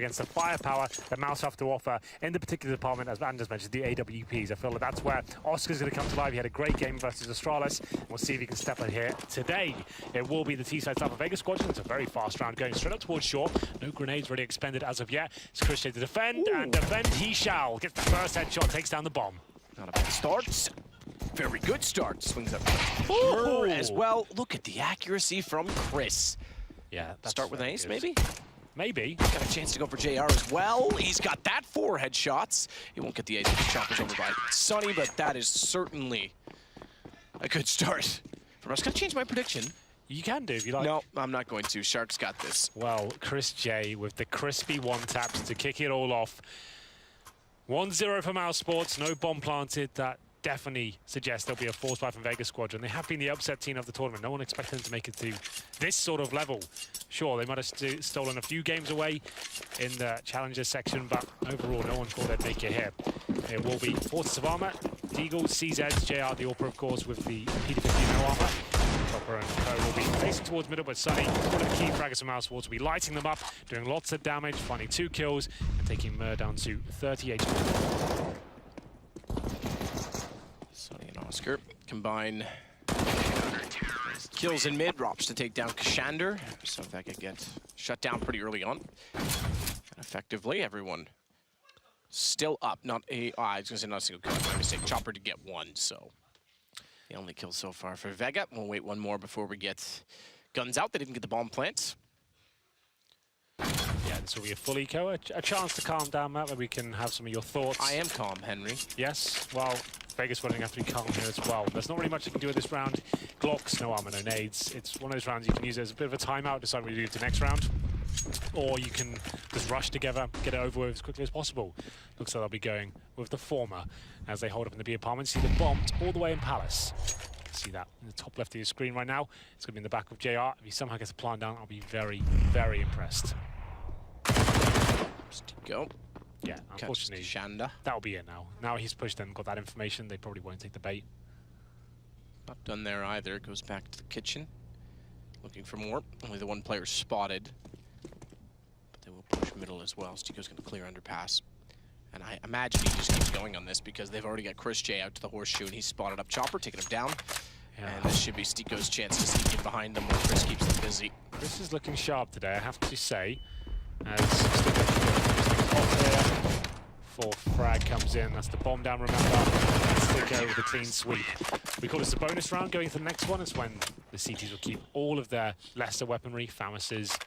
against the firepower that Mouse have to offer in the particular department, as Van just mentioned, the AWPs. I feel like that's where Oscar's going to come to life. He had a great game versus Astralis. We'll see if he can step in here today. It will be the T-side start for Vega Squadron. It's a very fast round going straight up towards shore. No grenades really expended as of yet. It's Chris J to defend, and defend he shall. Gets the first headshot, takes down the bomb. Not a bad start. Very good start. Swings up as well. Look at the accuracy from Chris. Yeah, start with an ace, maybe? Maybe. Got a chance to go for JR as well. He's got that 4 headshots. He won't get the ace if the chopper's over by Sonny, but that is certainly a good start. I'm just going to change my prediction. You can do if you like. No, I'm not going to. Shark's got this. Well, Chris J with the crispy one taps to kick it all off. 1-0 for Mousesports. No bomb planted. That definitely suggests there'll be a force fight from Vega Squadron. They have been the upset team of the tournament. No one expected them to make it to this sort of level. Sure, they might have stolen a few games away in the challenges section, but overall, no one thought they'd make it here. It will be Forces of Armor, Deagle, CZ, JR, the AWPer, of course, with the PD-50 no armor. Chopper and Co will be facing towards middle, but Sonny, one of the key fraggers from Mousesports, will be lighting them up, doing lots of damage, finding 2 kills, and taking Mur down to 30 HP. Sonny and Oscar combine kills in mid, drops to take down Kashander. So Vega get shut down pretty early on. And effectively, everyone still up. Not a, I was gonna say not a single kill, my mistake. Chopper to get 1, so the only kill so far for Vega. We'll wait one more before we get guns out. They didn't get the bomb plants. Yeah, this will be a full eco. A chance to calm down, Matt, where we can have some of your thoughts. I am calm, Henry. Yes, well, Vegas running have to be calm here as well. There's not really much you can do at this round. Glocks, no armor, no nades. It's one of those rounds you can use it as a bit of a timeout, decide what you do to the next round. Or you can just rush together, get it over with as quickly as possible. Looks like they'll be going with the former as they hold up in the B apartment. See them bombed all the way in Palace. See that in the top left of your screen right now. It's going to be in the back of JR. If he somehow gets a plant down, I'll be very, very impressed. Go. Yeah, unfortunately, Shanda. That'll be it now. Now he's pushed and got that information, they probably won't take the bait. Not done there either. Goes back to the kitchen, looking for more. Only the one player spotted, but they will push middle as well. Stico's going to clear underpass, and I imagine he just keeps going on this because they've already got Chris J out to the horseshoe, and he's spotted up Chopper, taking him down. Yeah. And this should be Stico's chance to sneak in behind them while Chris keeps them busy. Chris is looking sharp today, I have to say. As Stico off here. 4th frag comes in, that's the bomb down, remember. Stico with a clean sweep. We call this a bonus round. Going to the next one is when the CTs will keep all of their lesser weaponry, FAMAS's,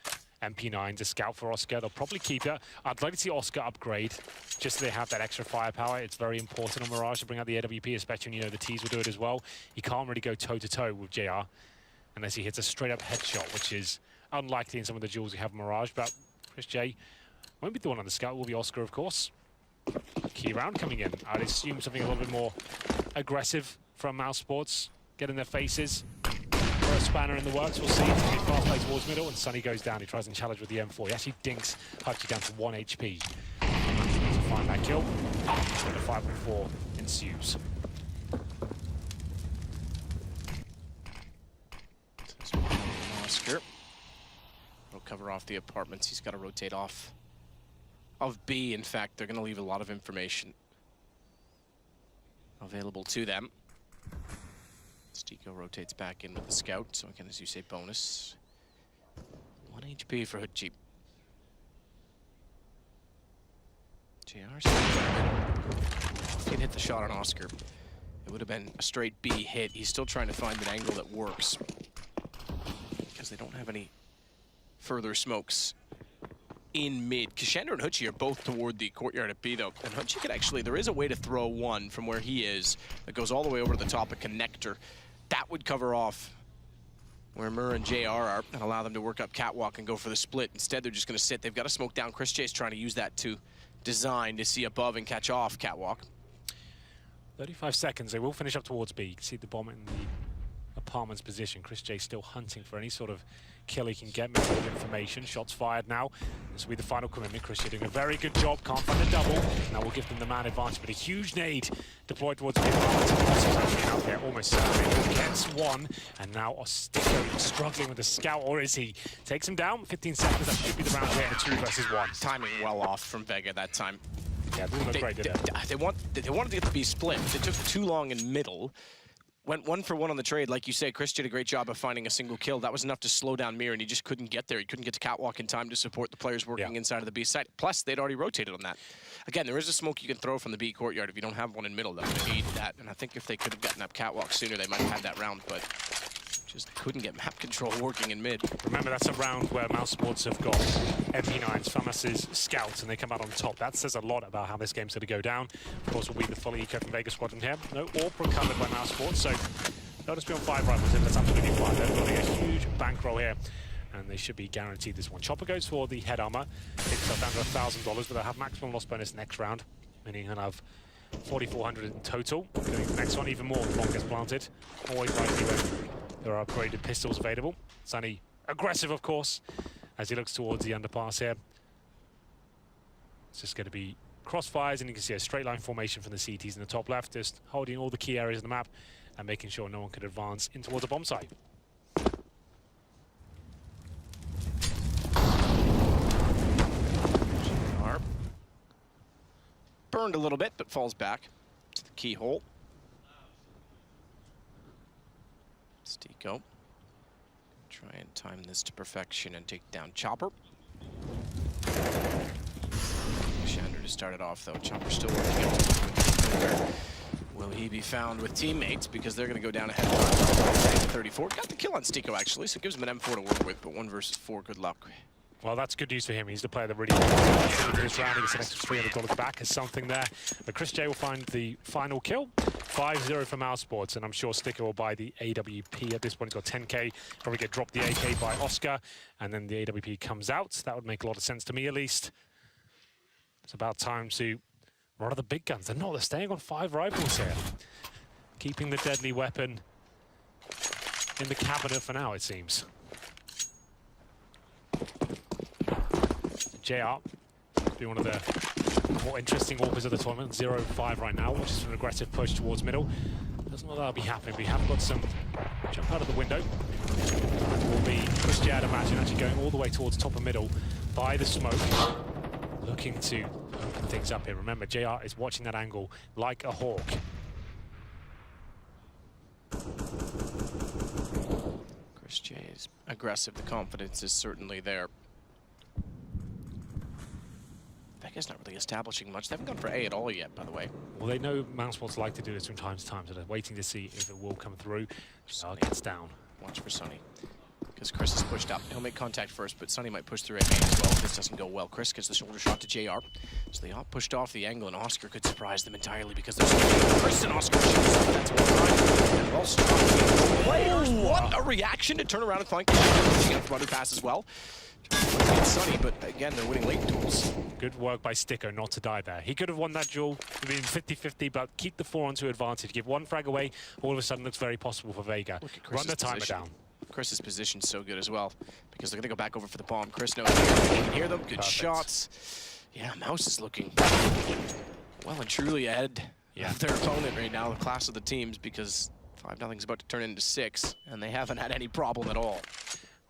MP9 to scout for Oscar. They'll probably keep it. I'd like to see Oscar upgrade, just so they have that extra firepower. It's very important on Mirage to bring out the AWP, especially when you know the Ts will do it as well. He can't really go toe-to-toe with JR unless he hits a straight-up headshot, which is unlikely in some of the duels we have in Mirage, but Chris J won't be the one on the scout, will be Oscar, of course. Key round coming in. I'd assume something a little bit more aggressive from Mousesports. Get in their faces. First spanner in the works, we'll see. It's a fast play towards middle, and Sonny goes down. He tries and challenge with the M4. He actually dinks Hutchie down to 1 HP. To find that kill. And a 5-4 ensues. Oscar. He'll cover off the apartments. He's got to rotate off of B. In fact, they're going to leave a lot of information available to them. Stico rotates back in with the scout, so again, as you say, bonus. 1 HP for Hutchie. JR didn't hit the shot on Oscar. It would have been a straight B hit. He's still trying to find an angle that works because they don't have any further smokes in mid. Kashander and Hutchie are both toward the courtyard at B, though. And Hutchie could actually, there is a way to throw one from where he is that goes all the way over to the top of connector. That would cover off where Mur and JR are and allow them to work up catwalk and go for the split. Instead, they're just going to sit. They've got to smoke down. Chris J's trying to use that to design to see above and catch off catwalk. 35 seconds. They will finish up towards B. You can see the bomb in the apartment's position. Chris J still hunting for any sort of kill he can get me with information. Shots fired now. This will be the final commitment. Chris J doing a very good job. Can't find the double. Now we'll give them the man advantage, but a huge nade deployed towards the actually out there, almost certainly gets one. And now Ostico struggling with the scout, or is he? Takes him down. 15 seconds. That should be the round here. A 2 versus 1. Timing well off from Vega that time. Yeah, they look great, didn't they wanted to get the B split. They took too long in middle. Went 1 for 1 on the trade. Like you say, Chris did a great job of finding a single kill. That was enough to slow down Mir, and he just couldn't get there. He couldn't get to catwalk in time to support the players working inside of the B site. Plus, they'd already rotated on that. Again, there is a smoke you can throw from the B courtyard. If you don't have one in middle, that would aid that. And I think if they could have gotten up catwalk sooner, they might have had that round, but just couldn't get map control working in mid. Remember, that's a round where Mousesports have got MP9s, FAMAS's scouts, and they come out on top. That says a lot about how this game's going to go down. Of course, will be the full eco from Vega Squadron here. No AWP recovered by Mousesports, so they'll just be on 5 rifles, and that's absolutely fine. They're building a huge bankroll here, and they should be guaranteed this one. Chopper goes for the head armor, takes up down to $1,000, but they'll have maximum loss bonus next round, meaning he'll have 4,400 in total. Going the next one, even more, the bomb gets planted. Always likely when there are upgraded pistols available. Sunny, aggressive, of course, as he looks towards the underpass here. It's just going to be crossfires, and you can see a straight line formation from the CTs in the top left, just holding all the key areas of the map and making sure no one could advance in towards a bomb site. Burned a little bit, but falls back to the keyhole. Stico. Try and time this to perfection and take down Chopper. Shander to start it off, though. Chopper still working up. Will he be found with teammates? Because they're going to go down ahead. 34. Got the kill on Stico, actually, so it gives him an M4 to work with, but 1 versus 4, good luck. Well, that's good news for him. He's the player that really into this round. He gets an extra $300 back as something there. But Chris J will find the final kill. 5-0 for Mousesports, and I'm sure Sticker will buy the AWP at this point. He's got 10K. Probably get dropped the AK by Oscar, and then the AWP comes out. That would make a lot of sense to me, at least. It's about time to run out the big guns. They're not. They're staying on 5 rifles here. Keeping the deadly weapon in the cabinet for now, it seems. JR, be one of the more interesting AWPers of the tournament. 0-5 right now, which is an aggressive push towards middle. Doesn't look like that'll be happening. We have got some jump out of the window. That will be Chris J, I'd imagine, actually going all the way towards top of middle by the smoke. Looking to open things up here. Remember, JR is watching that angle like a hawk. Chris J is aggressive. The confidence is certainly there. Vega's not really establishing much. They haven't gone for A at all yet, by the way. Well, they know Mousesports like to do this from time to time, so they're waiting to see if it will come through. Sunny gets down. Watch for Sunny. Because Chris is pushed up. He'll make contact first, but Sunny might push through A as well if this doesn't go well. Chris gets the shoulder shot to JR. So they all pushed off the angle, and Oscar could surprise them entirely because there's Chris and Oscar shoots up. That's one right. And well struck. Players, what a reaction to turn around and flank. From underpass as well. It's Sunny, but again, they're winning late duels. Good work by Sticker not to die there. He could have won that duel, been 50-50, but keep the 4-on-2 advantage. Give 1 frag away, all of a sudden looks very possible for Vega. Run the timer down. Chris's position's so good as well, because they're going to go back over for the bomb. Chris knows he can hear them. Good Perfect. Shots. Yeah, Mouse is looking well and truly ahead of their opponent right now, the class of the teams, because 5-0's about to turn into 6, and they haven't had any problem at all.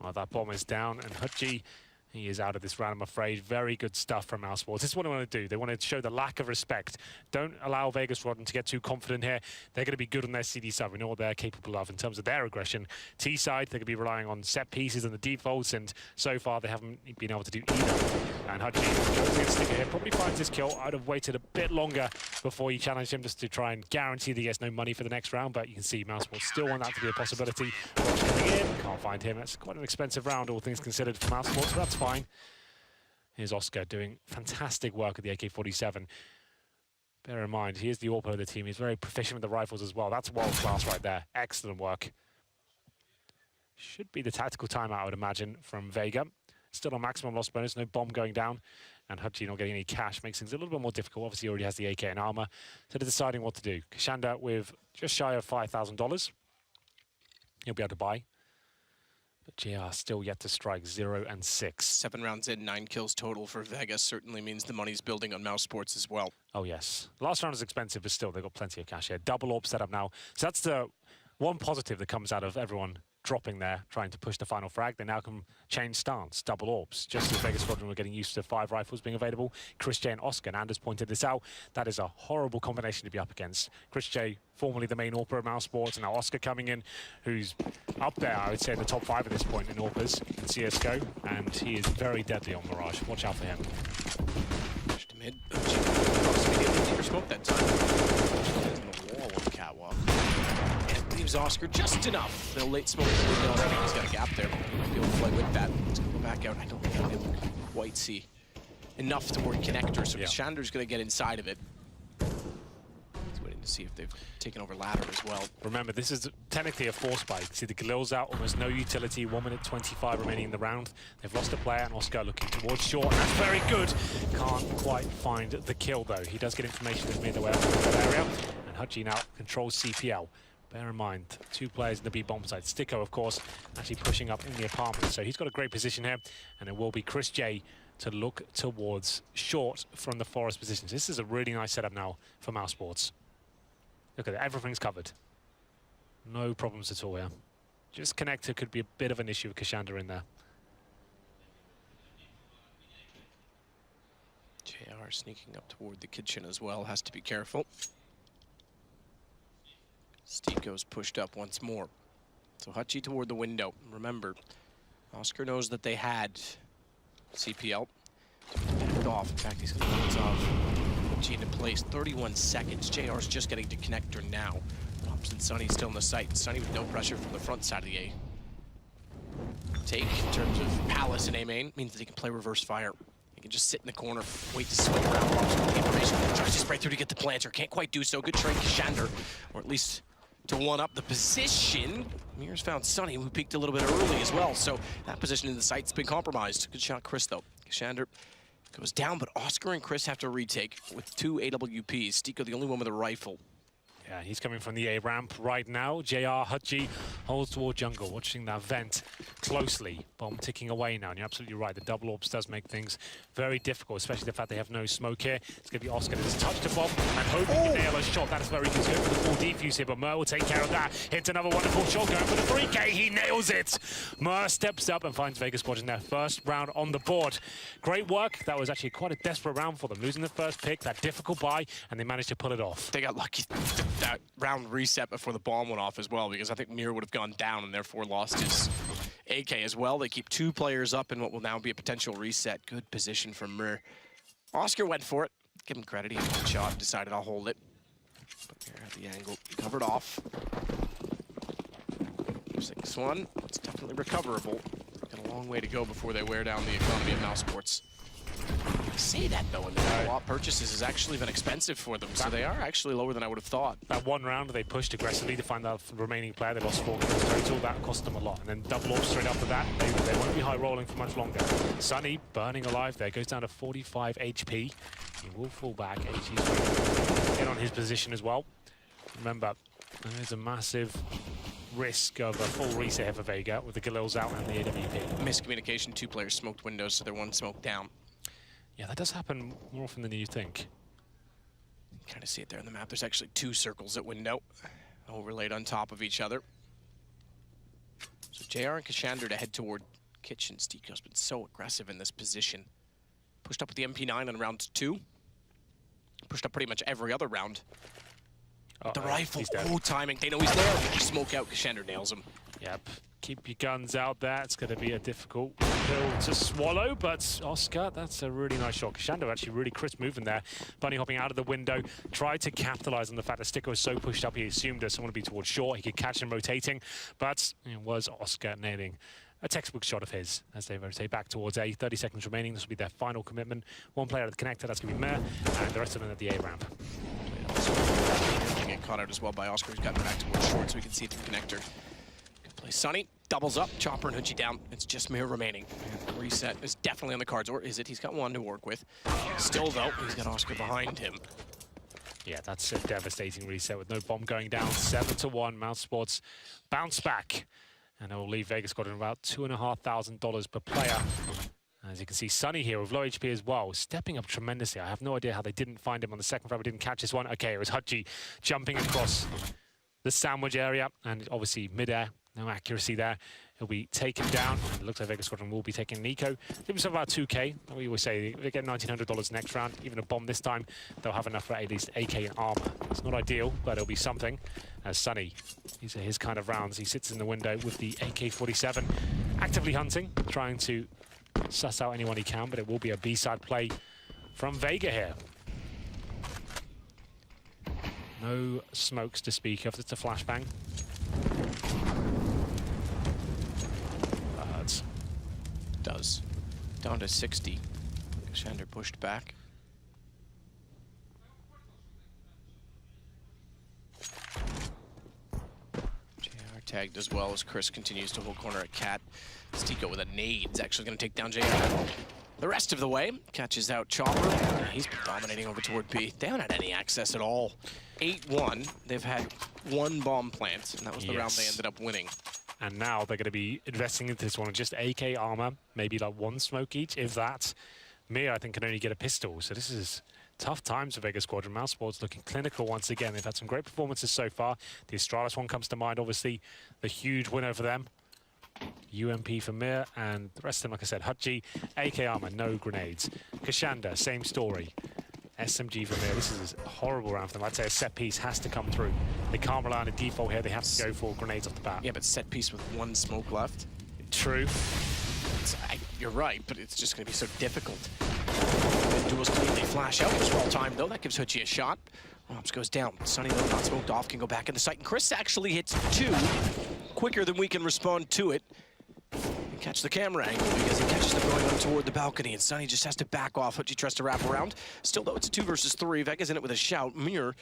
Well, that bomb is down, and Hutchie, he is out of this round, I'm afraid. Very good stuff from Mousesports. This is what they want to do. They want to show the lack of respect. Don't allow Vega Squadron to get too confident here. They're going to be good on their CD side. We know what they're capable of in terms of their aggression. T side, they're going to be relying on set pieces and the defaults, and so far they haven't been able to do either. And Hutchie, Sticker here, probably finds this kill. I'd have waited a bit longer before you challenge him, just to try and guarantee that he gets no money for the next round, but you can see Mousesports still want that to be a possibility. Coming in, can't find him. That's quite an expensive round, all things considered, for Mousesports, but that's fine. Here's Oscar doing fantastic work at the AK-47. Bear in mind, he is the AWPer of the team. He's very proficient with the rifles as well. That's world class right there. Excellent work. Should be the tactical timeout, I would imagine, from Vega. Still on maximum loss bonus, no bomb going down. And Hutchie not getting any cash makes things a little bit more difficult. Obviously, he already has the AK and armor. So they're deciding what to do. Kashanda with just shy of $5,000. he'll be able to buy. But JR still yet to strike 0 and 6. 7 rounds in, 9 kills total for Vega certainly means the money's building on Mousesports as well. Oh, yes. Last round is expensive, but still, they've got plenty of cash here. Double orb set up now. So that's the one positive that comes out of everyone dropping there, trying to push the final frag. They now can change stance, double orbs. Just as Vega Squadron were getting used to 5 rifles being available, Chris J and Oscar, and Anders pointed this out, that is a horrible combination to be up against. Chris J, formerly the main AWPer at Mousesports, and now Oscar coming in, who's up there, I would say, in the top 5 at this point in AWPers in CSGO, and he is very deadly on Mirage. Watch out for him. Push to mid. Immediately smoke that time. In the wall on the catwalk. Leaves Oscar just enough. They'll late smoke the window already. He's got a gap there. He'll be able to fly with that. He's going to go back out. I don't think he'll be able to quite see enough toward connector, so Shander's going to get inside of it. He's waiting to see if they've taken over ladder as well. Remember, this is technically a force buy. See the Galil's out, almost no utility, 1 minute 25 remaining in the round. They've lost a player, and Oscar looking towards short, and that's very good. Can't quite find the kill, though. He does get information that's made their way up to that area, and Hudgy now controls CPL. Bear in mind, 2 players in the B bomb side. Sticko, of course, actually pushing up in the apartment. So he's got a great position here, and it will be Chris J to look towards short from the forest positions. This is a really nice setup now for Mousesports. Look at it, everything's covered. No problems at all here. Just connector could be a bit of an issue with Kashander in there. JR sneaking up toward the kitchen as well, has to be careful. Sticko's pushed up once more. So Hutchie toward the window. Remember, Oscar knows that they had CPL. Backed off. In fact, he's going to bounce off Hutchie into place. 31 seconds. JR's just getting to connector now. Robson Sunny still in the sight. Sunny with no pressure from the front side of the A. Take in terms of Palace in A main means that he can play reverse fire. He can just sit in the corner, wait to swing around. Robson with the information. Tries to spray through to get the planter. Can't quite do so. Good trade, Kashander. Or at least to one up the position. Mears found Sunny, who peaked a little bit early as well, so that position in the sight's been compromised. Good shot, Chris, though. Kashander goes down, but Oscar and Chris have to retake with 2 AWPs. Sticko, the only one with a rifle. Yeah, he's coming from the A ramp right now. JR Hutchie holds toward jungle, watching that vent closely. Bomb ticking away now, and you're absolutely right. The double orbs does make things very difficult, especially the fact they have no smoke here. It's going to be Oscar that has touched a bomb and hoping to nail a shot. That is very good. He's going for the full defuse here, but Mur will take care of that. Hits another wonderful shot, going for the 3K. He nails it. Mur steps up and finds Vega Squadron their first round on the board. Great work. That was actually quite a desperate round for them. Losing the first pick, that difficult buy, and they managed to pull it off. They got lucky that round reset before the bomb went off as well, because I think Mir would have gone down and therefore lost his AK as well. They keep 2 players up in what will now be a potential reset. Good position from Mir. Oscar went for it. Give him credit. He had 1 shot, decided I'll hold it. But Mir had the angle covered off. 6-1. It's definitely recoverable. Got a long way to go before they wear down the economy of Mousesports. I say that though, and the lot purchases has actually been expensive for them, so they are actually lower than I would have thought. That 1 round they pushed aggressively to find out the remaining player. They lost 4 kills total. That cost them a lot. And then double off straight after that. They won't be high rolling for much longer. Sunny burning alive there, goes down to 45 HP. He will fall back. HG's in on his position as well. Remember, there's a massive risk of a full reset here for Vega with the Galil's out and the AWP. Miscommunication, 2 players smoked windows, so they're 1 smoke down. Yeah, that does happen more often than you think. You kind of see it there on the map. There's actually 2 circles at window, overlaid on top of each other. So JR and Kashander to head toward kitchen. Sticko's been so aggressive in this position. Pushed up with the MP9 on round 2. Pushed up pretty much every other round. The rifle, timing. They know he's there. Smoke out, Kashander nails him. Yep. Keep your guns out there. It's going to be a difficult pill to swallow, but Oscar, that's a really nice shot. Kashander actually really crisp moving there. Bunny hopping out of the window, tried to capitalize on the fact that Sticko was so pushed up, he assumed that someone would be towards short. He could catch him rotating, but it was Oscar nailing a textbook shot of his as they rotate back towards A. 30 seconds remaining. This will be their final commitment. 1 player at the connector, that's going to be Mer, and the rest of them at the A ramp. Get caught out as well by Oscar, who's gotten back towards short, so we can see the connector. Good play. Sunny doubles up, Chopper and Hutchie down. It's just Mir remaining. And reset is definitely on the cards, or is it? He's got 1 to work with. Still, though, he's got Oscar behind him. Yeah, that's a devastating reset with no bomb going down. 7-1. Mousesports bounce back. And it will leave Vega Squadron about $2,500 per player. As you can see, Sunny here with low HP as well, stepping up tremendously. I have no idea how they didn't find him on the second frag, didn't catch this one. Okay, it was Hudgy jumping across the sandwich area, and obviously mid-air, no accuracy there. He'll be taken down, and it looks like Vega Squadron will be taking Nico. Give himself about 2K. We always say they get $1,900 next round. Even a bomb this time, they'll have enough for at least AK and armor. It's not ideal, but it'll be something. As Sunny, these are his kind of rounds. He sits in the window with the AK-47, actively hunting, trying to suss out anyone he can, but it will be a B-side play from Vega here. No smokes to speak of. It's a flashbang. Does. Down to 60. Shander pushed back. JR tagged as well as Chris continues to hold corner at Cat. Stico with a nade is actually going to take down JR the rest of the way. Catches out Chopper. He's been dominating over toward B. They haven't had any access at all. 8-1. They've had one bomb plant, and that was the round they ended up winning. And now they're going to be investing into this one with just AK armor, maybe like one smoke each, if that. Mir, I think, can only get a pistol. So this is tough times for Vega Squadron. Mousesports looking clinical once again. They've had some great performances so far. The Astralis one comes to mind, obviously, the huge winner for them. UMP for Mir, and the rest of them, like I said, Hudgy, AK armor, no grenades. Kashanda, same story. SMG for Mir. This is a horrible round for them. I'd say a set piece has to come through. They can't rely on a default here. They have to go for grenades off the bat. Yeah, but set piece with one smoke left. True. You're right, but it's just going to be so difficult. The duels completely flash out. It was well timed, though. That gives Hutchie a shot. Robs goes down. Sunny, though, not smoked off, can go back in the site. And Chris actually hits 2 quicker than we can respond to it. And catch the camera angle because he catches them going on toward the balcony. And Sunny just has to back off. Hutchie tries to wrap around. Still, though, it's a 2 versus 3. Vega's in it with a shout. Mir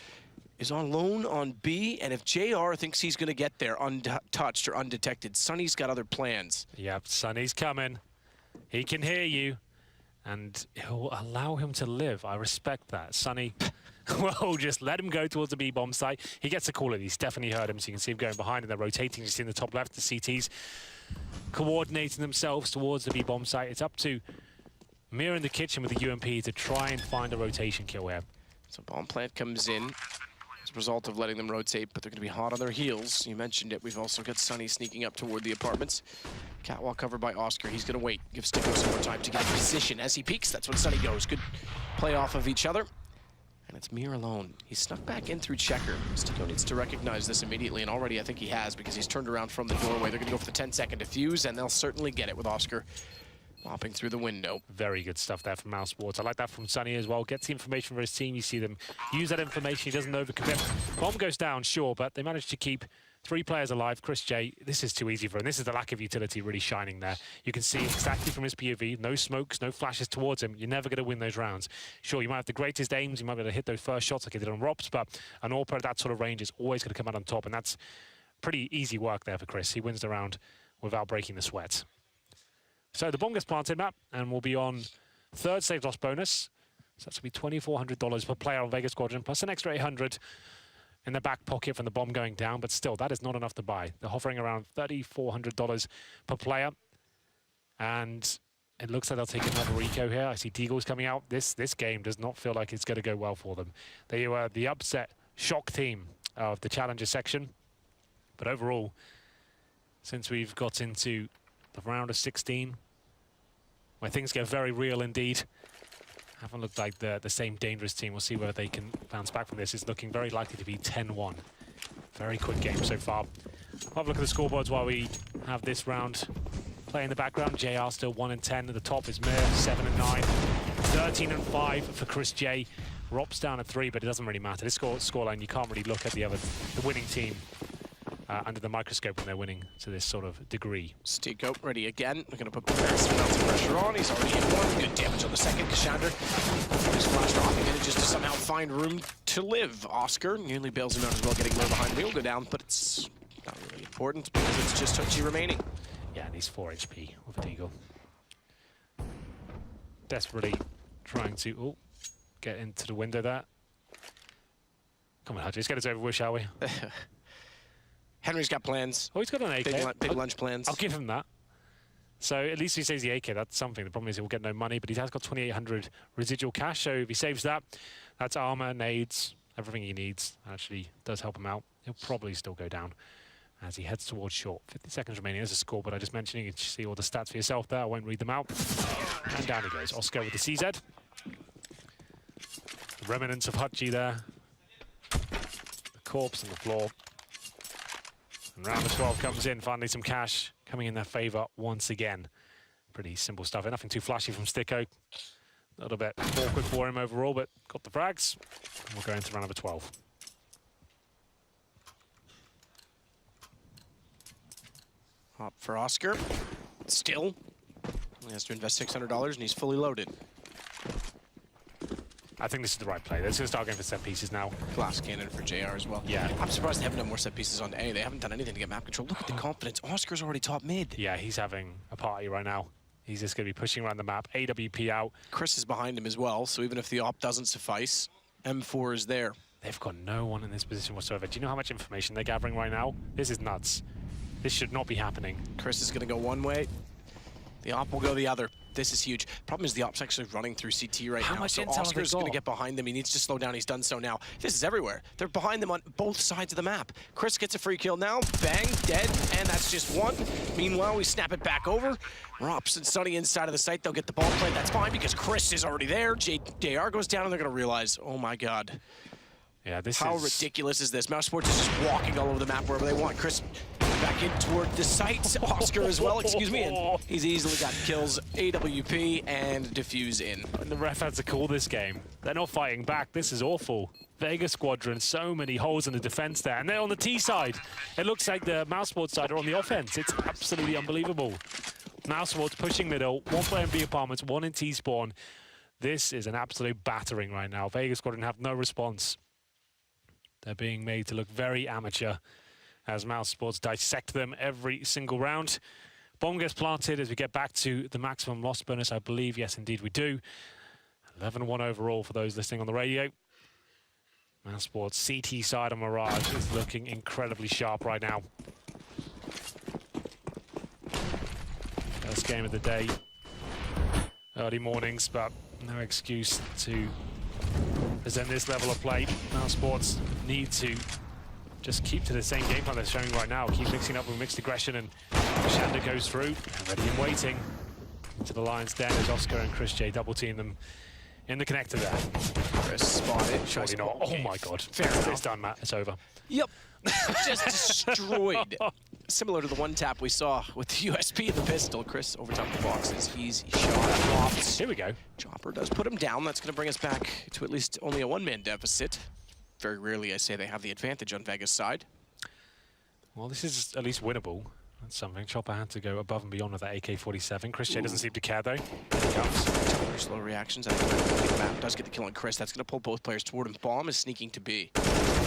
is on loan on B, and if JR thinks he's going to get there untouched or undetected, Sunny's got other plans. Yep, Sunny's coming. He can hear you, and he'll allow him to live. I respect that. Sunny, well, just let him go towards the B-bomb site. He gets a call, and he's definitely heard him, so you can see him going behind, and they're rotating just in the top left. The CTs coordinating themselves towards the B-bomb site. It's up to Mir in the kitchen with the UMP to try and find a rotation kill here. So bomb plant comes in as a result of letting them rotate, but they're going to be hot on their heels. You mentioned it. We've also got Sunny sneaking up toward the apartments. Catwalk covered by Oscar. He's going to wait. Give Stico some more time to get in position. As he peeks, that's when Sunny goes. Good play off of each other. And it's Mir alone. He snuck back in through Checker. Stico needs to recognize this immediately, and already I think he has because he's turned around from the doorway. They're going to go for the 10-second defuse, and they'll certainly get it with Oscar mopping through the window. Very good stuff there from Mousesports. I like that from Sunny as well. Gets the information for his team. You see them use that information. He doesn't overcommit. Bomb goes down, sure, but they managed to keep 3 players alive. Chris J, this is too easy for him. This is the lack of utility really shining there. You can see exactly from his POV, no smokes, no flashes towards him. You're never going to win those rounds. Sure, you might have the greatest aims. You might be able to hit those first shots like he did on Rops, but an AWP at that sort of range is always going to come out on top, and that's pretty easy work there for Chris. He wins the round without breaking the sweat. So the bomb gets planted, Matt, and we'll be on 3rd save loss bonus. So that's going to be $2,400 per player on Vega Squadron, plus an extra $800 in the back pocket from the bomb going down. But still, that is not enough to buy. They're hovering around $3,400 per player. And it looks like they'll take another eco here. I see Deagle's coming out. This game does not feel like it's going to go well for them. They were the upset shock team of the Challenger section. But overall, since we've got into the round of 16, where things get very real indeed, haven't looked like the same dangerous team. We'll see whether they can bounce back from this. It's looking very likely to be 10-1. Very quick game so far. I'll have a look at the scoreboards while we have this round play in the background. JR still 1-10. At the top is Mir, 7-9. 13-5 for Chris J. Rops down at 3, but it doesn't really matter. This scoreline, you can't really look at the winning team under the microscope when they're winning to this sort of degree. Stico ready again. We're going to put some pressure on. He's already hit 1. Good damage on the second. Kashander just flashed off again just to somehow find room to live. Oscar nearly bails him out as well, getting low behind me. He'll go down, but it's not really important because it's just Hutchie remaining. Yeah, and he's 4 HP with a Deagle. Desperately trying to get into the window there. Come on, Hudge, let's get it over with, shall we? Henry's got plans. Oh, he's got an AK. Big lunch plans. I'll give him that. So at least he saves the AK. That's something. The problem is he will get no money, but he has got 2,800 residual cash. So if he saves that, that's armor, nades, everything he needs. Actually does help him out. He'll probably still go down as he heads towards short. 50 seconds remaining. There's a score, but I just mentioned you can see all the stats for yourself there. I won't read them out. And down he goes. Oscar with the CZ. The remnants of Hutchie there. The corpse on the floor. And round of 12 comes in. Finally some cash coming in their favour once again. Pretty simple stuff. Nothing too flashy from Sticko. A little bit awkward for him overall, but got the frags. And we'll go into round number 12. Up for Oscar. Still. He has to invest $600 and he's fully loaded. I think this is the right play. They're just going to start going for set pieces now. Glass cannon for JR as well. Yeah. I'm surprised they haven't done more set pieces on A. They haven't done anything to get map control. Look at the confidence. Oscar's already top mid. Yeah, he's having a party right now. He's just going to be pushing around the map. AWP out. Chris is behind him as well, so even if the op doesn't suffice, M4 is there. They've got no one in this position whatsoever. Do you know how much information they're gathering right now? This is nuts. This should not be happening. Chris is going to go one way. The op will go the other. This is huge. Problem is the op's actually running through CT right now. How much so intel have they Oscar's going to got? get behind them. He needs to slow down. He's done so now. This is everywhere. They're behind them on both sides of the map. Chris gets a free kill now. Bang, dead, and that's just one. Meanwhile, we snap it back over. Rops and Sonny inside of the site. They'll get the ball played. That's fine because Chris is already there. JR goes down, and they're going to realize, oh my God. Yeah, this How is... ridiculous is this? Mousesports is just walking all over the map wherever they want. Chris back in toward the site. Oscar as well, excuse me. And he's easily got kills, AWP, and defuse in. The ref had to call this game. They're not fighting back. This is awful. Vega Squadron, so many holes in the defense there. And they're on the T side. It looks like the Mousesports side are on the offense. It's absolutely unbelievable. Mousesports pushing middle. One player in B apartments, one in T spawn. This is an absolute battering right now. Vega Squadron have no response. They're being made to look very amateur as Mousesports dissect them every single round. Bomb gets planted as we get back to the maximum loss bonus, I believe. Yes, indeed, we do. 11-1 overall for those listening on the radio. Mousesports CT side on Mirage is looking incredibly sharp right now. First game of the day. Early mornings, but no excuse to present this level of play. Mousesports need to just keep to the same game plan they're showing right now. Keep mixing up with mixed aggression, and Shanda goes through, ready and waiting. Into the Lion's Den as Oscar and Chris J double team them in the connector there. Chris spotted. Surely not. Oh my God. Fair enough. It's done, Matt. It's over. Yep. Just destroyed. Similar to the one tap we saw with the USP and the pistol. Chris over top the boxes. He's shot dropped. Here we go. Chopper does put him down. That's going to bring us back to at least only a one-man deficit. Very rarely, I say, they have the advantage on Vega's side. Well, this is at least winnable. That's something. Chopper had to go above and beyond with that AK-47. Chris J doesn't seem to care, though. Here he comes. Very slow reactions. I think the map does get the kill on Chris. That's going to pull both players toward him. Bomb is sneaking to B.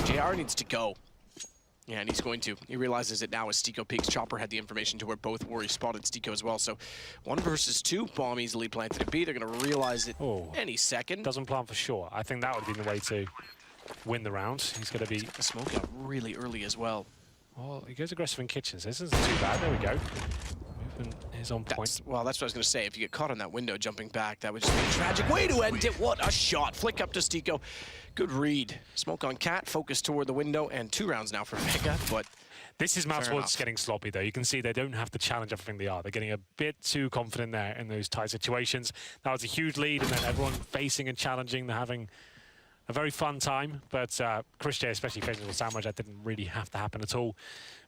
JR needs to go. Yeah, and he's going to. He realizes it now as Stiko peeks. Chopper had the information to where both were. He spotted Stiko as well. So 1 versus 2. Bomb easily planted at B. They're going to realize it any second. Doesn't plant for sure. I think that would have been the way to win the round. He's going to be... The smoke out really early as well. Well, he goes aggressive in kitchens. This isn't too bad. There we go. Movement is on point. Well, that's what I was going to say. If you get caught on that window jumping back, that would just be a tragic way to end it. What a shot. Flick up to Stiko. Good read. Smoke on Cat. Focus toward the window. And 2 rounds now for Vega, but... This is Mousesports getting sloppy, though. You can see they don't have to challenge everything they are. They're getting a bit too confident there in those tight situations. That was a huge lead, and then everyone facing and challenging. They're having a very fun time. But Chris J, especially facing the sandwich, that didn't really have to happen at all.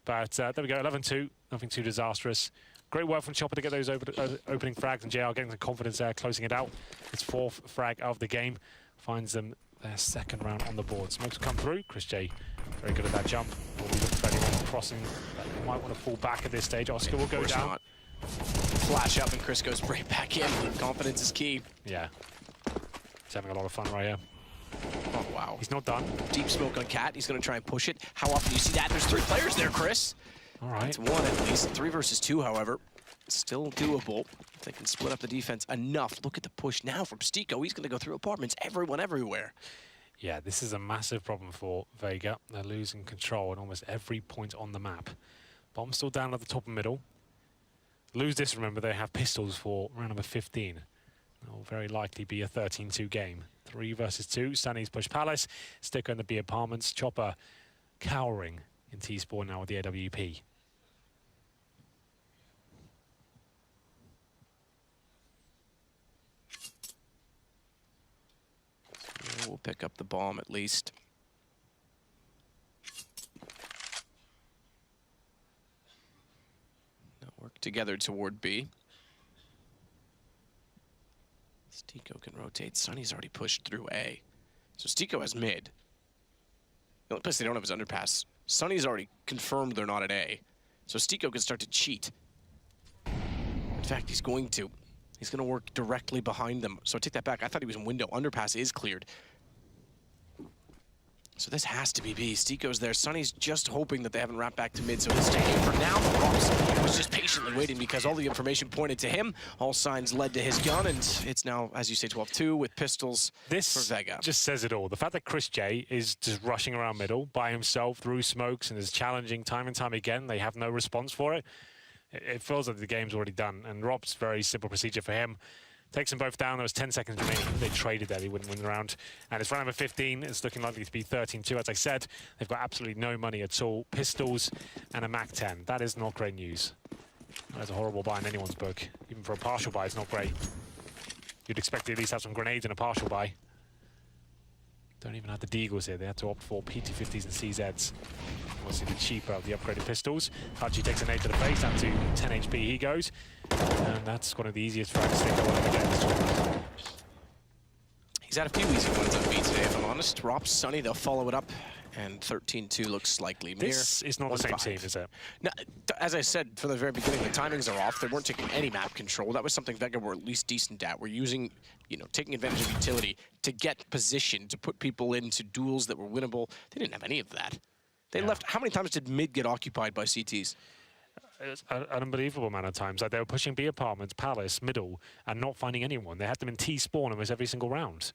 But there we go, 11-2. Nothing too disastrous. Great work from Chopper to get those opening frags, and JR getting some confidence there, closing it out. His 4th frag of the game. Finds them their 2nd round on the board. Smokes come through. Chris J, very good at that jump. Will be looking for anyone crossing. They might want to fall back at this stage. Oscar will go down. Not. Flash up, and Chris goes right back in. Confidence is key. Yeah. He's having a lot of fun right here. Oh, wow. He's not done. Deep smoke on Cat. He's going to try and push it. How often do you see that? There's 3 players there, Chris. All right. It's 1 at least. 3 versus 2, however. Still doable. If they can split up the defense enough. Look at the push now from Stiko. He's going to go through apartments. Everyone everywhere. Yeah, this is a massive problem for Vega. They're losing control at almost every point on the map. Bomb still down at the top and middle. Lose this, remember, they have pistols for round number 15. That will very likely be a 13-2 game. 3 versus 2. Sunny's push Palace. Sticker in the B apartments. Chopper cowering in T-Spawn now with the AWP. We'll pick up the bomb at least. Now work together toward B. Stico can rotate. Sunny's already pushed through A. So Stico has mid. The only place they don't have is underpass. Sunny's already confirmed they're not at A. So Stico can start to cheat. In fact, he's going to. He's going to work directly behind them. So I take that back. I thought he was in window. Underpass is cleared. So this has to be B. Stico's there. Sunny's just hoping that they haven't wrapped back to mid, so he's taking for now. Rops was just patiently waiting because all the information pointed to him. All signs led to his gun, and it's now, as you say, 12-2 with pistols for Vega. Just says it all. The fact that Chris J is just rushing around middle by himself through smokes and is challenging time and time again. They have no response for it. It feels like the game's already done, and Rob's very simple procedure for him. Takes them both down. There was 10 seconds remaining. They traded that. He wouldn't win the round. And it's round number 15. It's looking likely to be 13-2. As I said, they've got absolutely no money at all. Pistols and a MAC-10. That is not great news. That's a horrible buy in anyone's book. Even for a partial buy, it's not great. You'd expect to at least have some grenades in a partial buy. Don't even have the Deagles here. They had to opt for PT-50s and CZs. Obviously the cheaper of the upgraded pistols. Hachi takes a nade to the face, down to 10 HP he goes. And that's one of the easiest frags to go on again. He's had a few easy ones on B today, if I'm honest. Rops, Sunny, they'll follow it up. And 13-2 looks likely. This is not the same team, is it? No, as I said from the very beginning, the timings are off. They weren't taking any map control. That was something Vega were at least decent at. We're using, taking advantage of utility to get position, to put people into duels that were winnable. They didn't have any of that. They left. How many times did mid get occupied by CTs? It's an unbelievable amount of times. Like they were pushing B apartments, Palace, middle, and not finding anyone. They had them in T spawn almost every single round.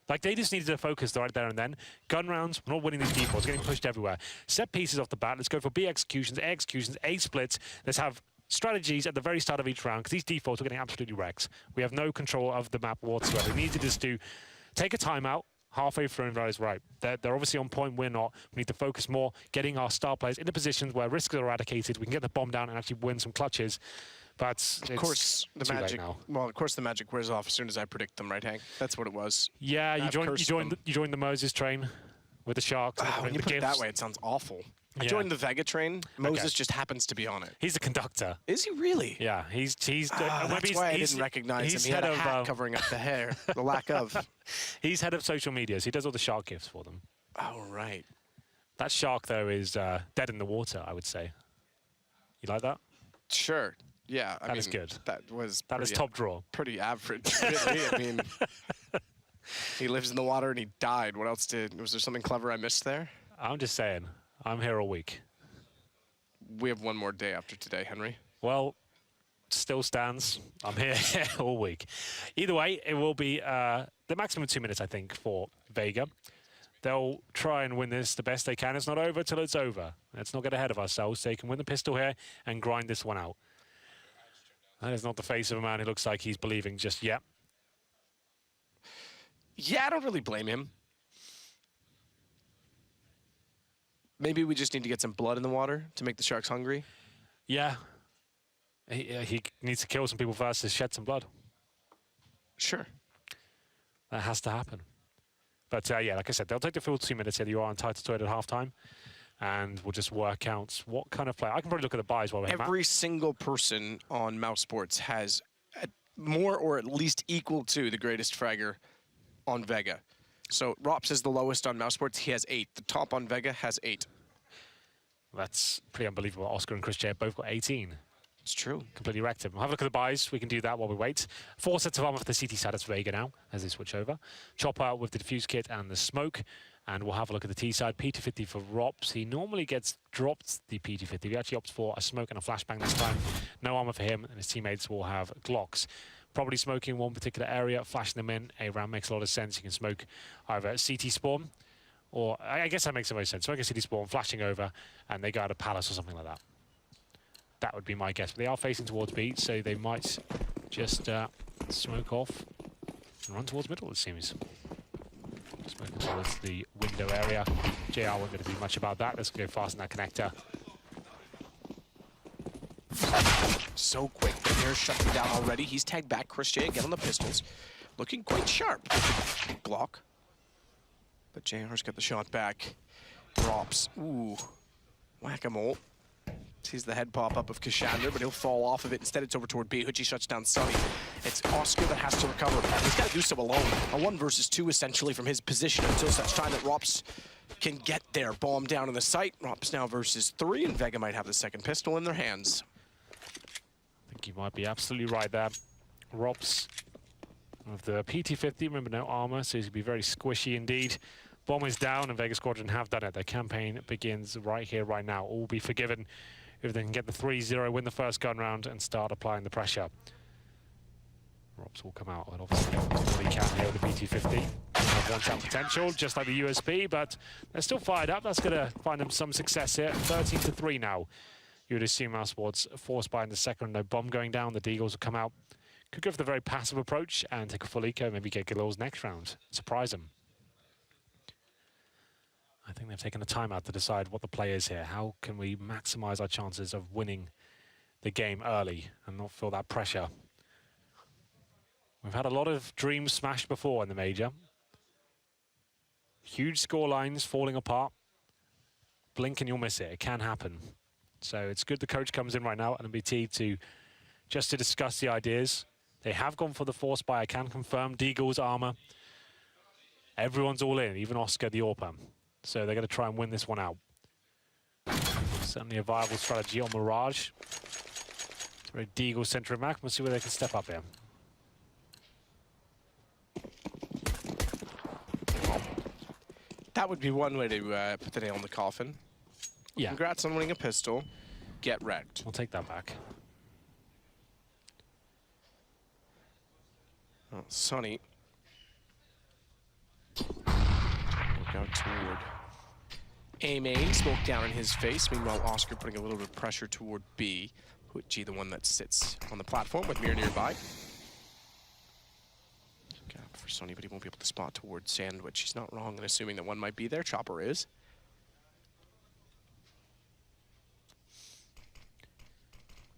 Like, they just needed to focus right there and then. Gun rounds, we're not winning these defaults, getting pushed everywhere. Set pieces off the bat, let's go for B executions, A executions, A splits. Let's have strategies at the very start of each round, because these defaults are getting absolutely wrecked. We have no control of the map whatsoever. We need to just take a timeout halfway through and realize, right, they're obviously on point, we're not. We need to focus more, getting our star players into positions where risks are eradicated, we can get the bomb down and actually win some clutches. But of course, the magic. Well, of course, the magic wears off as soon as I predict them, right, Hank? That's what it was. Yeah, you joined the Moses train with the Sharks. When you put it that way, it sounds awful. I joined the Vega train. Moses just happens to be on it. He's the conductor. Is he really? Yeah, he's. That's why I didn't recognize him. He had a hat covering up the hair. The lack of. He's head of social media, so he does all the shark gifts for them. Oh right. That shark though is dead in the water, I would say. You like that? Sure. Yeah, I mean, is good. That is top draw. Pretty average, really. I mean, he lives in the water and he died. What else was there something clever I missed there? I'm just saying, I'm here all week. We have one more day after today, Henry. Well, still stands. I'm here all week. Either way, it will be the maximum 2 minutes, I think, for Vega. They'll try and win this the best they can. It's not over till it's over. Let's not get ahead of ourselves. They can win the pistol here and grind this one out. That is not the face of a man who looks like he's believing just yet. Yeah, I don't really blame him. Maybe we just need to get some blood in the water to make the Sharks hungry. Yeah. He needs to kill some people first to shed some blood. Sure. That has to happen. But yeah, like I said, they'll take the full 2 minutes here. You are entitled to it at halftime. And we'll just work out what kind of player. I can probably look at the buys while we're here, Every single person on Mousesports has more or at least equal to the greatest fragger on Vega. So Rops is the lowest on Mousesports. He has 8. The top on Vega has 8. That's pretty unbelievable. Oscar and Chris J both got 18. It's true. Completely wrecked him. We'll have a look at the buys. We can do that while we wait. 4 sets of armor for the CT side. That's Vega now, as they switch over. Chopper with the defuse kit and the smoke. And we'll have a look at the T side. PT-50 for Rops. He normally gets dropped the PT-50. He actually opts for a smoke and a flashbang this time. No armor for him, and his teammates will have Glocks. probably smoking one particular area, flashing them in. A-Ram makes a lot of sense. You can smoke either CT spawn, or I guess that makes the most sense. So I guess CT spawn, flashing over, and they go out of Palace or something like that. That would be my guess. But they are facing towards B, so they might just smoke off and run towards middle, it seems. Smoking towards the window area. JR won't going to do much about that. Let's go fast in that connector. So quick. They're shutting down already. He's tagged back. Chris J again on the pistols. Looking quite sharp. Glock. But JR's got the shot back. Drops. Ooh. Whack-a-mole. Sees the head pop up of Kashander, but he'll fall off of it. Instead, it's over toward B. Hoochie shuts down Sunny. It's Oscar that has to recover. And he's got to do so alone. A 1 versus 2, essentially, from his position until such time that Rops can get there. Bomb down in the sight. Rops now versus 3, and Vega might have the second pistol in their hands. I think you might be absolutely right there. Rops of the PT-50, remember, no armor, so he's going to be very squishy indeed. Bomb is down, and Vega Squadron have done it. Their campaign begins right here, right now. All will be forgiven if they can get the 3-0, win the first gun round, and start applying the pressure. Rops will come out, and obviously all he can here with the PT-50. Wants that potential, just like the USP, but they're still fired up. That's going to find them some success here. 13-3 now. You would assume Mousesports forced by in the second, no bomb going down. The Deagles will come out. Could go for the very passive approach and take a full eco, maybe get Galil's next round. Surprise them. I think they've taken a timeout to decide what the play is here. How can we maximize our chances of winning the game early and not feel that pressure? We've had a lot of dreams smashed before in the major. Huge score lines falling apart. Blink and you'll miss it. It can happen. So it's good the coach comes in right now at NBT to discuss the ideas. They have gone for the force buy. I can confirm Deagle's armor. Everyone's all in, even Oscar the Orpa. So they're going to try and win this one out. Certainly a viable strategy on Mirage. It's a very Deagle-centric map. We'll see where they can step up here. That would be one way to put the nail in the coffin. Yeah. Congrats on winning a pistol. Get wrecked. We'll take that back. Oh, Sunny. Look out toward aim A, smoke down in his face. Meanwhile, Oscar putting a little bit of pressure toward B. Hoochie, the one that sits on the platform with Mir nearby. Gap for Sunny, but he won't be able to spot toward Sandwich. He's not wrong in assuming that one might be there. Chopper is.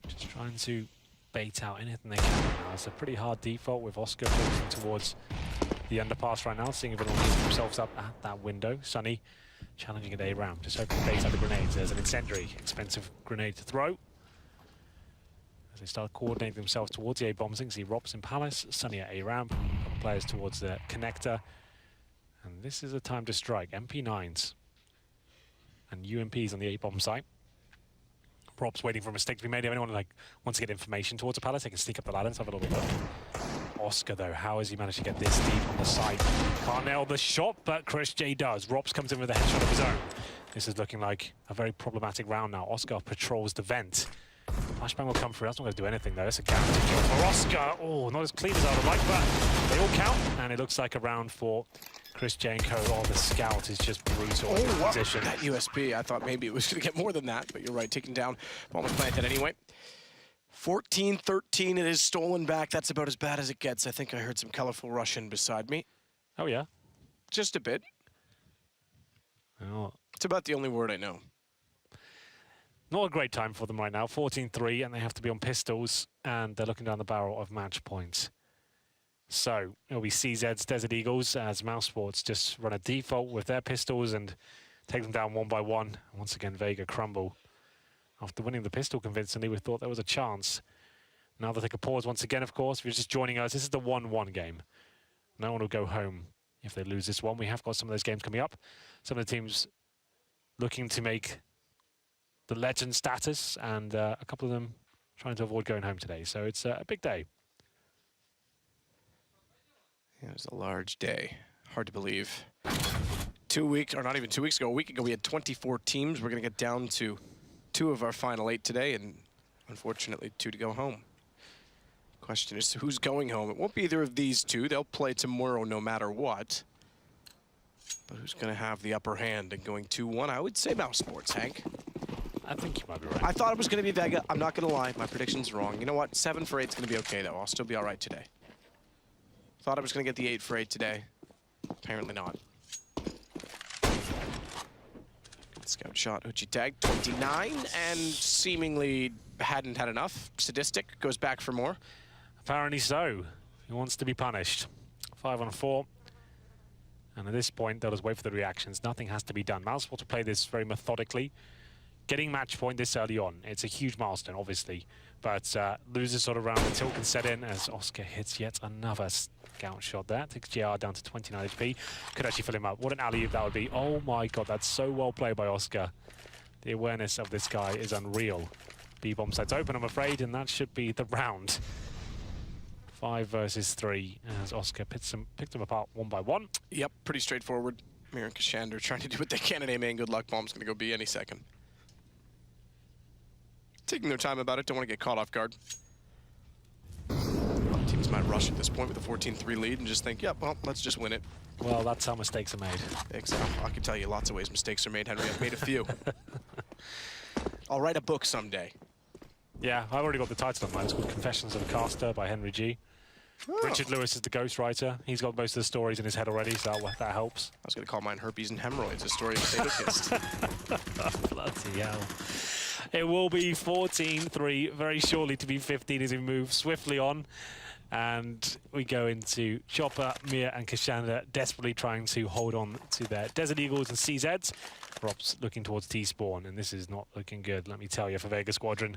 Just trying to bait out anything they can now. It's a pretty hard default with Oscar focusing towards the underpass right now, seeing if anyone gets themselves up at that window. Sunny challenging at A-Ram, just hoping to bait out the grenades. There's an incendiary, expensive grenade to throw. As they start coordinating themselves towards the A-bombs, you can see Rops in Palace, Sunny at A-Ram, players towards the connector. And this is a time to strike. MP9s and UMPs on the A-bomb site. Rob's waiting for a mistake to be made. If anyone wants to get information towards the Palace, they can sneak up the ladder and have a little look. Oscar, though, how has he managed to get this deep on the site? Can't nail the shot, but Chris J does. Rops comes in with a headshot of his own. This is looking like a very problematic round now. Oscar patrols the vent. Flashbang will come through. That's not going to do anything, though. It's a guaranteed kill for Oscar. Oh, not as clean as I would like, but they all count. And it looks like a round for Chris J and Co. Oh, the scout is just brutal in Wow. position. That USP, I thought maybe it was going to get more than that, but you're right, taking down. Bomb was planted anyway. 14-13, it is stolen back. That's about as bad as it gets. I think I heard some colorful Russian beside me. Oh, yeah? Just a bit. Oh. It's about the only word I know. Not a great time for them right now. 14-3, and they have to be on pistols, and they're looking down the barrel of match points. So it'll be CZ's Desert Eagles as Mousesports just run a default with their pistols and take them down one by one. And once again, Vega crumble. After winning the pistol convincingly, we thought there was a chance. Now they'll take a pause once again, of course. If you're just joining us, this is the 1-1 game. No one will go home if they lose this one. We have got some of those games coming up. Some of the teams looking to make the legend status, and a couple of them trying to avoid going home today. So it's a big day. Yeah, it was a large day. Hard to believe. 2 weeks, or not even 2 weeks ago, a week ago, we had 24 teams. We're going to get down to 2 of our final 8 today, and unfortunately 2 to go home. Question is who's going home? It won't be either of these two. They'll play tomorrow no matter what. But who's going to have the upper hand and going 2-1? I would say Mousesports, Hank. I think you might be right. I thought it was going to be Vega. I'm not going to lie. My prediction's wrong. You know what? 7 for 8 is going to be okay, though. I'll still be all right today. Thought I was going to get the 8 for 8 today. Apparently not. Scout shot, Uchi tag, 29, and seemingly hadn't had enough. Sadistic goes back for more. Apparently so. He wants to be punished. 5 on 4. And at this point, they'll just wait for the reactions. Nothing has to be done. Mousesports will play this very methodically. Getting match point this early on, it's a huge milestone, obviously. But loses sort of round, the tilt can set in as Oscar hits yet another scout shot there. Takes GR down to 29 HP. Could actually fill him up. What an alley-oop that would be. Oh my god, that's so well played by Oscar. The awareness of this guy is unreal. B-bomb side's open, I'm afraid, and that should be the round. 5 versus 3 as Oscar picked them apart one by one. Yep, pretty straightforward. Mir and Kashander trying to do what they can at A main. Good luck. Bomb's going to go B any second. Taking their time about it. Don't want to get caught off guard. Teams might rush at this point with a 14-3 lead and just think, yep, well, let's just win it. Well, that's how mistakes are made. Exactly. I can tell you lots of ways mistakes are made, Henry. I've made a few. I'll write a book someday. Yeah, I've already got the title on mine. It's called Confessions of a Caster by Henry G. Oh. Richard Lewis is the ghostwriter. He's got most of the stories in his head already, so that helps. I was going to call mine Herpes and Hemorrhoids, a story of a sadist. Bloody hell. It will be 14-3 very shortly to be 15 as we move swiftly on. And we go into Chopper, Mir and Kashander desperately trying to hold on to their Desert Eagles and CZs. Rob's looking towards T-spawn, and this is not looking good, let me tell you, for Vega Squadron.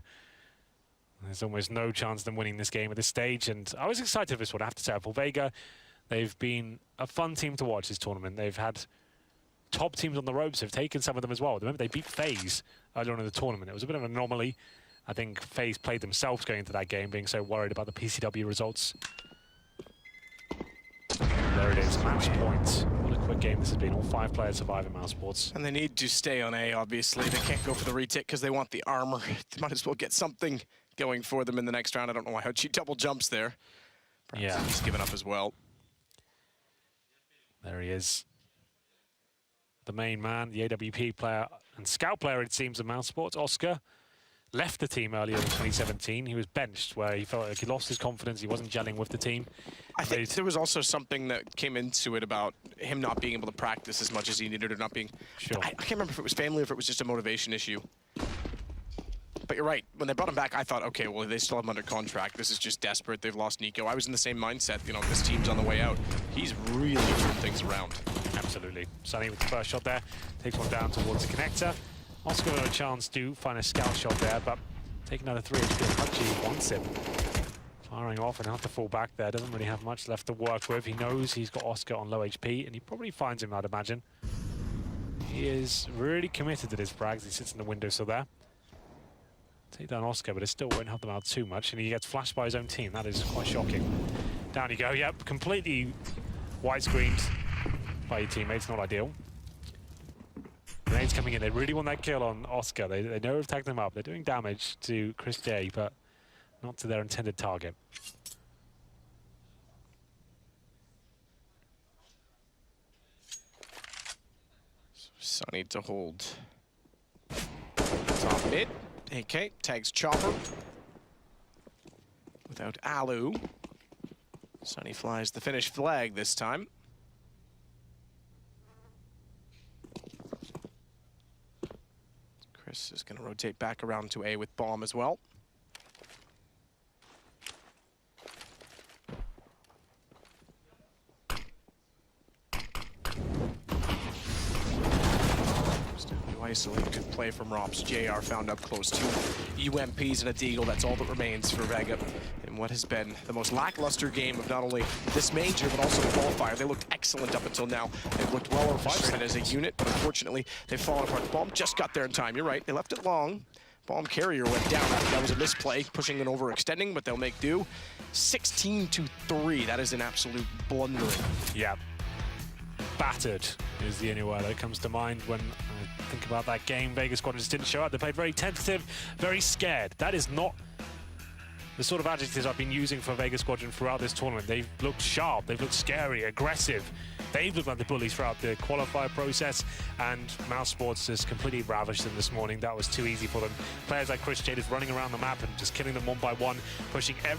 There's almost no chance of them winning this game at this stage, and I was excited for this one, I have to say. For Vega, they've been a fun team to watch this tournament. They've had top teams on the ropes, have taken some of them as well. Remember, they beat FaZe earlier on in the tournament. It was a bit of an anomaly. I think FaZe played themselves going into that game, being so worried about the PCW results. There it is, match point. What a quick game this has been. All 5 players survive in Mousesports. And they need to stay on A, obviously. They can't go for the retake because they want the armor. They might as well get something going for them in the next round. I don't know why Hochi double jumps there. Perhaps he's given up as well. There he is. The main man, the AWP player and scout player, it seems, of Mousesports, Oscar, left the team earlier in 2017. He was benched where he felt like he lost his confidence. He wasn't gelling with the team. I think there was also something that came into it about him not being able to practice as much as he needed or not being... Sure. I can't remember if it was family or if it was just a motivation issue. But you're right. When they brought him back, I thought, okay, well, they still have him under contract. This is just desperate. They've lost Nico. I was in the same mindset. You know, this team's on the way out. He's really turned things around. Absolutely. Sunny with the first shot there. Takes one down towards the connector. Oscar got a chance to find a scout shot there, but take another 3 HP. Punchy wants him. Firing off and have to fall back there. Doesn't really have much left to work with. He knows he's got Oscar on low HP, and he probably finds him, I'd imagine. He is really committed to this frags. He sits in the windowsill there. Take down Oscar, but it still won't help them out too much, and he gets flashed by his own team. That is quite shocking. Down you go. Yep, completely white-screened by your teammates. Not ideal. Grenades coming in. They really want that kill on Oscar. They know they've tagged them up. They're doing damage to Chris J, but not to their intended target. Sunny to hold. Top mid. AK tags Chopper. Without Alu. Sunny flies the finish flag this time. Chris is going to rotate back around to A with bomb as well. Isolated, good play from Rops. JR found up close. 2 UMPs and a Deagle. That's all that remains for Vega in what has been the most lackluster game of not only this major, but also the qualifier. They looked excellent up until now. They've looked well orchestrated as a unit, but unfortunately, they've fallen apart. The bomb just got there in time. You're right. They left it long. Bomb carrier went down. That was a misplay, pushing and overextending, but they'll make do. 16-3. That is an absolute blundering. Yeah. Battered is the only word that comes to mind when I think about that game. Vega Squadron just didn't show up. They played very tentative, very scared. That is not the sort of adjectives I've been using for Vega Squadron throughout this tournament. They've looked sharp, they've looked scary, aggressive. They've looked like the bullies throughout the qualifier process, and Mousesports has completely ravished them this morning. That was too easy for them. Players like Chris Jade is running around the map and just killing them one by one, pushing every